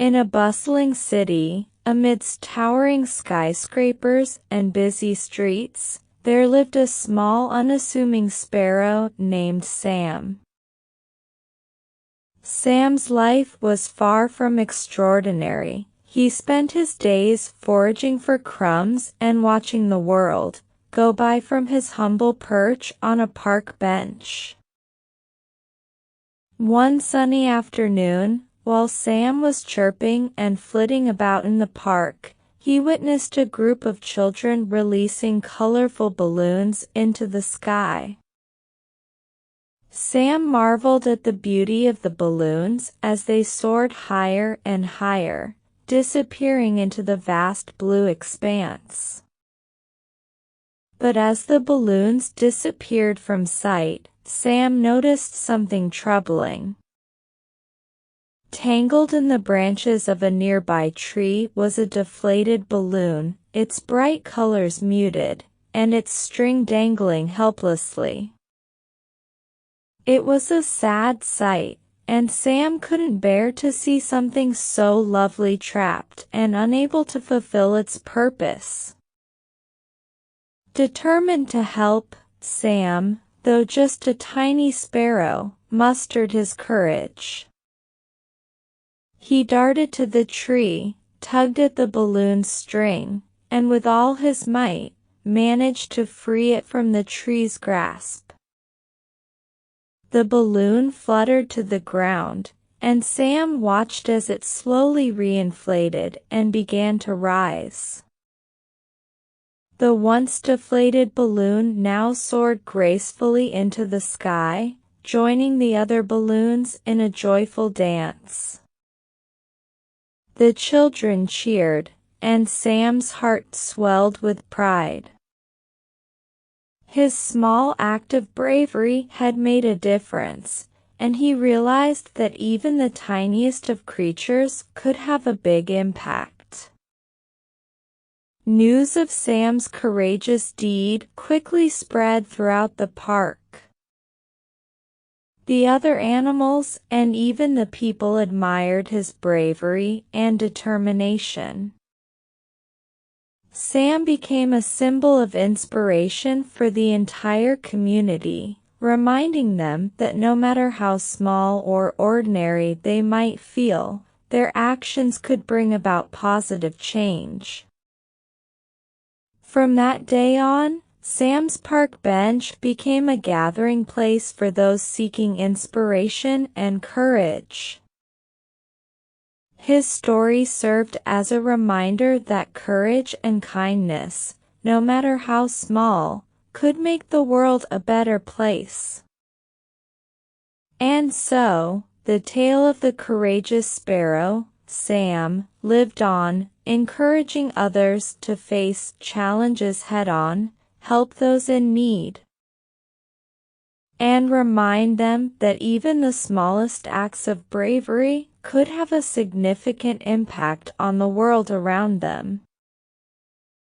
In a bustling city, amidst towering skyscrapers and busy streets, there lived a small unassuming sparrow named Sam. Sam's life was far from extraordinary. He spent his days foraging for crumbs and watching the world go by from his humble perch on a park bench. One sunny afternoon, while Sam was chirping and flitting about in the park, he witnessed a group of children releasing colorful balloons into the sky. Sam marveled at the beauty of the balloons as they soared higher and higher, disappearing into the vast blue expanse. But as the balloons disappeared from sight, Sam noticed something troubling. Tangled in the branches of a nearby tree was a deflated balloon, its bright colors muted, and its string dangling helplessly. It was a sad sight, and Sam couldn't bear to see something so lovely trapped and unable to fulfill its purpose. Determined to help, Sam, though just a tiny sparrow, mustered his courage. He darted to the tree, tugged at the balloon's string, and with all his might, managed to free it from the tree's grasp. The balloon fluttered to the ground, and Sam watched as it slowly reinflated and began to rise. The once deflated balloon now soared gracefully into the sky, joining the other balloons in a joyful dance. The children cheered, and Sam's heart swelled with pride. His small act of bravery had made a difference, and he realized that even the tiniest of creatures could have a big impact. News of Sam's courageous deed quickly spread throughout the park. The other animals and even the people admired his bravery and determination. Sam became a symbol of inspiration for the entire community, reminding them that no matter how small or ordinary they might feel, their actions could bring about positive change. From that day on, Sam's park bench became a gathering place for those seeking inspiration and courage. His story served as a reminder that courage and kindness, no matter how small, could make the world a better place. And so, the tale of the courageous sparrow, Sam, lived on, encouraging others to face challenges head-on, help those in need, and remind them that even the smallest acts of bravery could have a significant impact on the world around them.